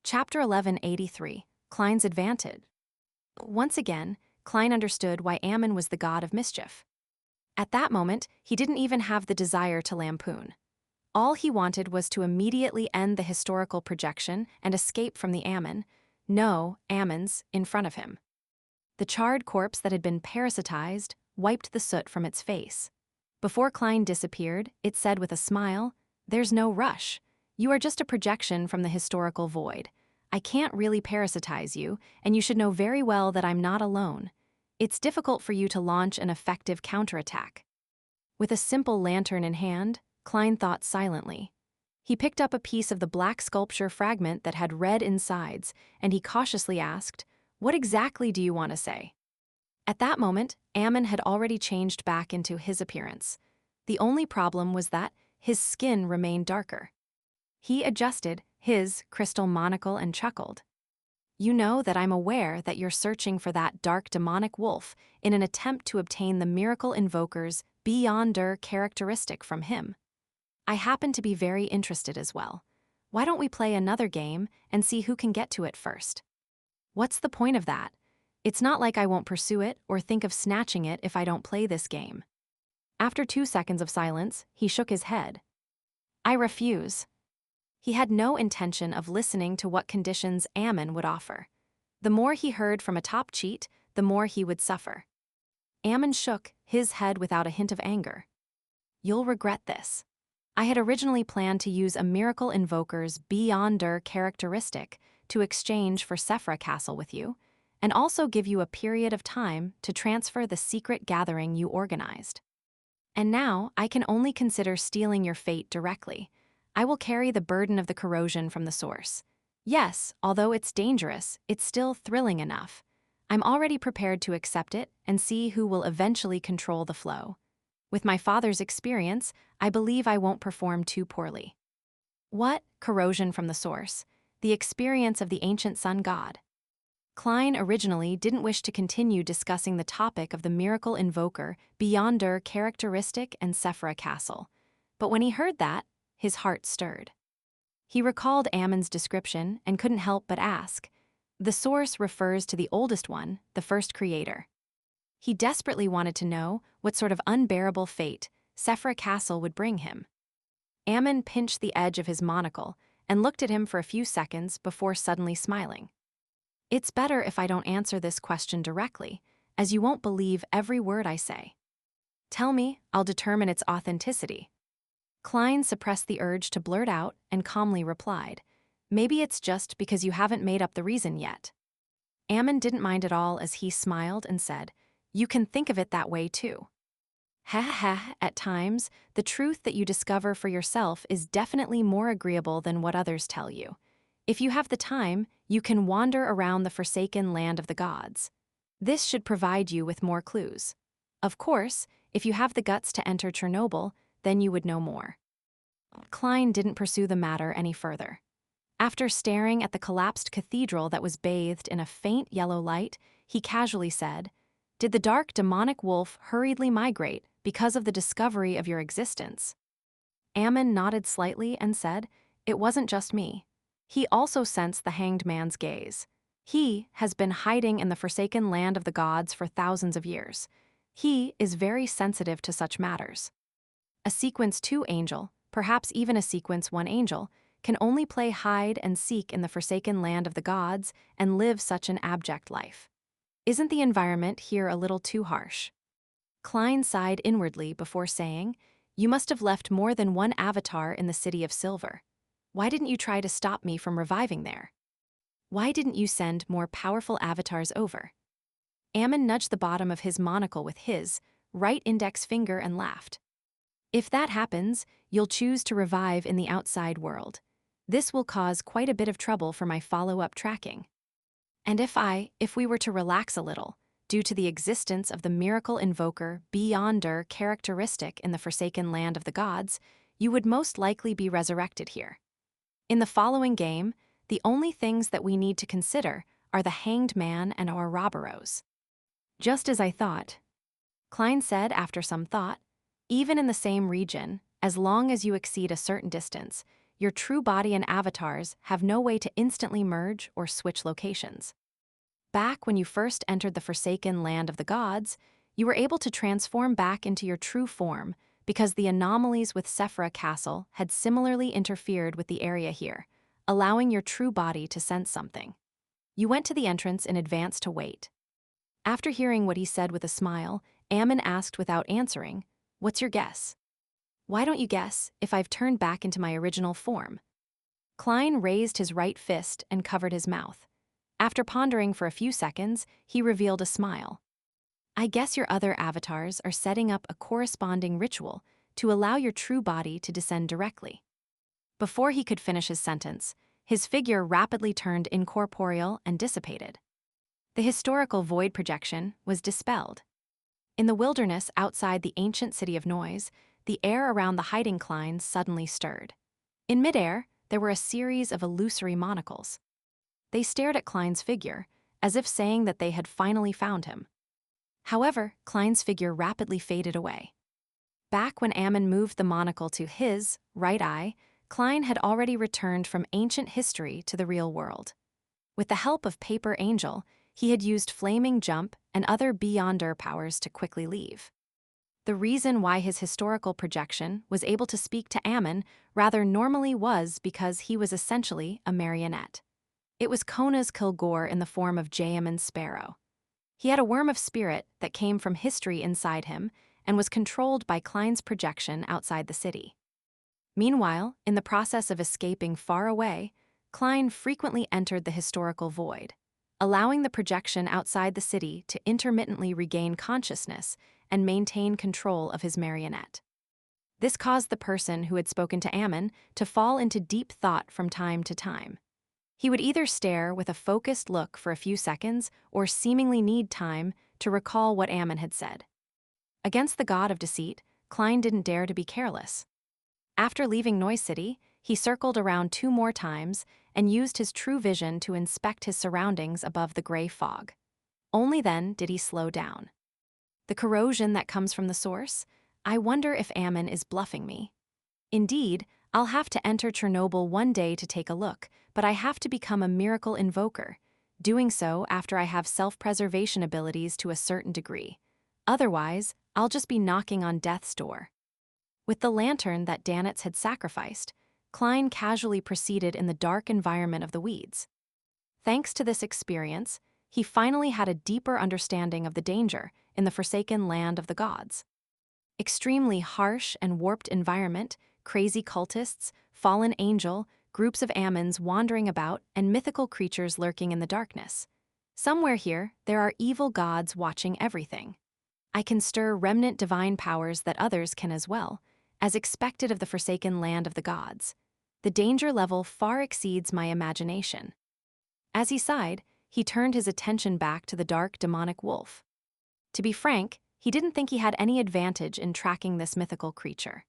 Chapter 1183, Klein's Advantage. Once again, Klein understood why Ammon was the god of mischief. At that moment, he didn't even have the desire to lampoon. All he wanted was to immediately end the historical projection and escape from the Ammon, no Ammons, in front of him. The charred corpse that had been parasitized wiped the soot from its face. Before Klein disappeared, it said with a smile, "There's no rush. You are just a projection from the historical void. I can't really parasitize you, and you should know very well that I'm not alone. It's difficult for you to launch an effective counterattack." With a simple lantern in hand, Klein thought silently. He picked up a piece of the black sculpture fragment that had red insides, and he cautiously asked, "What exactly do you want to say?" At that moment, Ammon had already changed back into his appearance. The only problem was that his skin remained darker. He adjusted his crystal monocle and chuckled. "You know that I'm aware that you're searching for that dark demonic wolf in an attempt to obtain the miracle invoker's beyonder characteristic from him. I happen to be very interested as well. Why don't we play another game and see who can get to it first?" "What's the point of that? It's not like I won't pursue it or think of snatching it if I don't play this game." After 2 seconds of silence, he shook his head. "I refuse." He had no intention of listening to what conditions Ammon would offer. The more he heard from a top cheat, the more he would suffer. Ammon shook his head without a hint of anger. "You'll regret this. I had originally planned to use a miracle invoker's beyonder characteristic to exchange for Sephra Castle with you, and also give you a period of time to transfer the secret gathering you organized. And now I can only consider stealing your fate directly. I will carry the burden of the corrosion from the source. Yes, although it's dangerous, it's still thrilling enough. I'm already prepared to accept it and see who will eventually control the flow. With my father's experience, I believe I won't perform too poorly." What corrosion from the source? The experience of the ancient sun god. Klein originally didn't wish to continue discussing the topic of the miracle invoker beyonder characteristic and Sephra Castle, but when he heard that, his heart stirred. He recalled Ammon's description and couldn't help but ask. The source refers to the oldest one, the first creator. He desperately wanted to know what sort of unbearable fate Sephra Castle would bring him. Ammon pinched the edge of his monocle and looked at him for a few seconds before suddenly smiling. "It's better if I don't answer this question directly, as you won't believe every word I say. Tell me, I'll determine its authenticity." Klein suppressed the urge to blurt out and calmly replied, "Maybe it's just because you haven't made up the reason yet." Ammon didn't mind at all as he smiled and said, "You can think of it that way too. Ha ha, at times, the truth that you discover for yourself is definitely more agreeable than what others tell you. If you have the time, you can wander around the forsaken land of the gods. This should provide you with more clues. Of course, if you have the guts to enter Chernobyl, then you would know more." Klein didn't pursue the matter any further. After staring at the collapsed cathedral that was bathed in a faint yellow light, he casually said, "Did the dark demonic wolf hurriedly migrate because of the discovery of your existence?" Ammon nodded slightly and said, "It wasn't just me. He also sensed the hanged man's gaze. He has been hiding in the forsaken land of the gods for thousands of years. He is very sensitive to such matters. A sequence 2 angel, perhaps even a sequence 1 angel, can only play hide and seek in the forsaken land of the gods and live such an abject life. Isn't the environment here a little too harsh?" Klein sighed inwardly before saying, "You must have left more than one avatar in the City of Silver. Why didn't you try to stop me from reviving there? Why didn't you send more powerful avatars over?" Ammon nudged the bottom of his monocle with his right index finger and laughed. "If that happens, you'll choose to revive in the outside world. This will cause quite a bit of trouble for my follow-up tracking. And if we were to relax a little, due to the existence of the miracle invoker beyonder characteristic in the forsaken land of the gods, you would most likely be resurrected here. In the following game, the only things that we need to consider are the hanged man and our Ouroboros." "Just as I thought," Klein said after some thought. "Even in the same region, as long as you exceed a certain distance, your true body and avatars have no way to instantly merge or switch locations. Back when you first entered the Forsaken Land of the Gods, you were able to transform back into your true form because the anomalies with Sephra Castle had similarly interfered with the area here, allowing your true body to sense something. You went to the entrance in advance to wait. After hearing what he said with a smile, Ammon asked without answering, "What's your guess?" "Why don't you guess if I've turned back into my original form?" Klein raised his right fist and covered his mouth. After pondering for a few seconds, he revealed a smile. "I guess your other avatars are setting up a corresponding ritual to allow your true body to descend directly." Before he could finish his sentence, his figure rapidly turned incorporeal and dissipated. The historical void projection was dispelled. In the wilderness outside the ancient city of Noise, the air around the hiding Kleins suddenly stirred. In midair, there were a series of illusory monocles. They stared at Klein's figure, as if saying that they had finally found him. However, Klein's figure rapidly faded away. Back when Ammon moved the monocle to his right eye, Klein had already returned from ancient history to the real world. With the help of Paper Angel, he had used Flaming Jump and other Beyonder powers to quickly leave. The reason why his historical projection was able to speak to Ammon rather normally was because he was essentially a marionette. It was Kona's Kilgore in the form of Jayaman's sparrow. He had a worm of spirit that came from history inside him and was controlled by Klein's projection outside the city. Meanwhile, in the process of escaping far away, Klein frequently entered the historical void, allowing the projection outside the city to intermittently regain consciousness and maintain control of his marionette. This caused the person who had spoken to Ammon to fall into deep thought from time to time. He would either stare with a focused look for a few seconds or seemingly need time to recall what Ammon had said. Against the god of deceit, Klein didn't dare to be careless. After leaving Noise City, he circled around 2 more times and used his true vision to inspect his surroundings above the gray fog. Only then did he slow down. The corrosion that comes from the source? I wonder if Ammon is bluffing me. Indeed, I'll have to enter Chernobyl one day to take a look, but I have to become a miracle invoker, doing so after I have self-preservation abilities to a certain degree. Otherwise, I'll just be knocking on death's door. With the lantern that Danitz had sacrificed, Klein casually proceeded in the dark environment of the weeds. Thanks to this experience, he finally had a deeper understanding of the danger in the Forsaken Land of the Gods. Extremely harsh and warped environment, crazy cultists, fallen angel, groups of Ammons wandering about, and mythical creatures lurking in the darkness. Somewhere here, there are evil gods watching everything. I can stir remnant divine powers that others can as well, as expected of the Forsaken Land of the Gods. The danger level far exceeds my imagination. As he sighed, he turned his attention back to the dark demonic wolf. To be frank, he didn't think he had any advantage in tracking this mythical creature.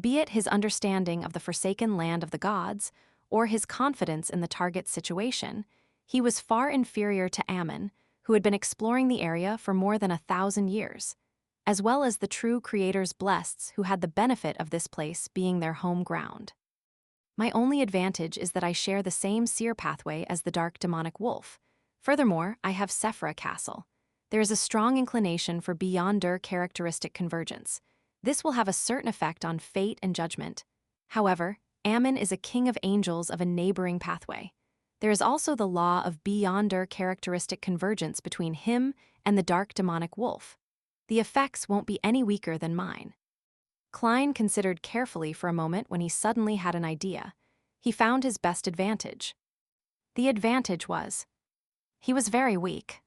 Be it his understanding of the Forsaken Land of the Gods, or his confidence in the target's situation, he was far inferior to Ammon, who had been exploring the area for more than 1,000 years, as well as the true creator's blesseds who had the benefit of this place being their home ground. My only advantage is that I share the same seer pathway as the dark demonic wolf. Furthermore, I have Sephra Castle. There is a strong inclination for Beyonder characteristic convergence. This will have a certain effect on fate and judgment. However, Ammon is a king of angels of a neighboring pathway. There is also the law of Beyonder characteristic convergence between him and the dark demonic wolf. The effects won't be any weaker than mine. Klein considered carefully for a moment when he suddenly had an idea. He found his best advantage. The advantage was, he was very weak.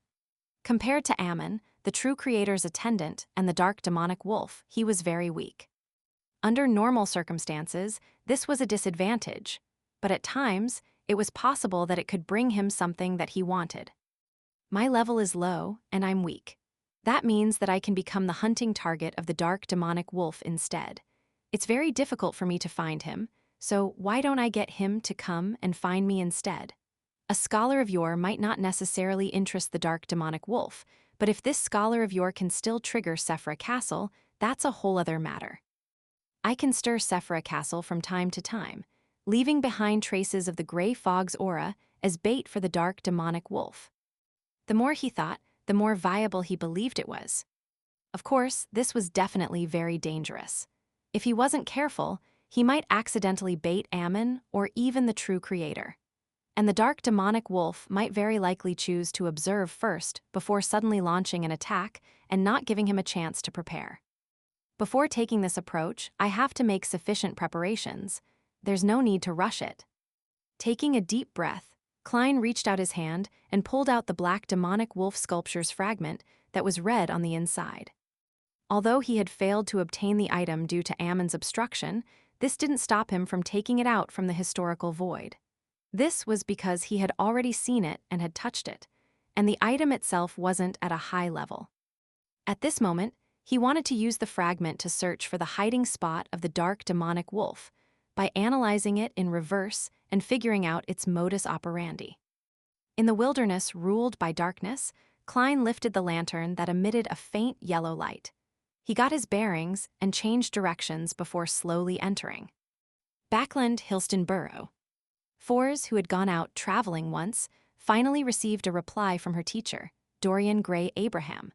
Compared to Ammon, the true creator's attendant, and the dark demonic wolf, he was very weak. Under normal circumstances, this was a disadvantage, but at times, it was possible that it could bring him something that he wanted. My level is low, and I'm weak. That means that I can become the hunting target of the dark demonic wolf instead. It's very difficult for me to find him, so why don't I get him to come and find me instead? A scholar of yore might not necessarily interest the dark demonic wolf, but if this scholar of yore can still trigger Sephra Castle, that's a whole other matter. I can stir Sephra Castle from time to time. leaving behind traces of the gray fog's aura as bait for the dark demonic wolf. The more he thought, the more viable he believed it was. Of course, this was definitely very dangerous. If he wasn't careful, he might accidentally bait Ammon or even the true creator. And the dark demonic wolf might very likely choose to observe first before suddenly launching an attack and not giving him a chance to prepare. Before taking this approach, I have to make sufficient preparations. There's no need to rush it. Taking a deep breath, Klein reached out his hand and pulled out the black demonic wolf sculpture's fragment that was red on the inside. Although he had failed to obtain the item due to Ammon's obstruction, this didn't stop him from taking it out from the historical void. This was because he had already seen it and had touched it, and the item itself wasn't at a high level. At this moment, he wanted to use the fragment to search for the hiding spot of the dark demonic wolf by analyzing it in reverse and figuring out its modus operandi. In the wilderness ruled by darkness, Klein lifted the lantern that emitted a faint yellow light. He got his bearings and changed directions before slowly entering. Backland Hillston Burrow. Fours, who had gone out traveling once, finally received a reply from her teacher, Dorian Gray Abraham,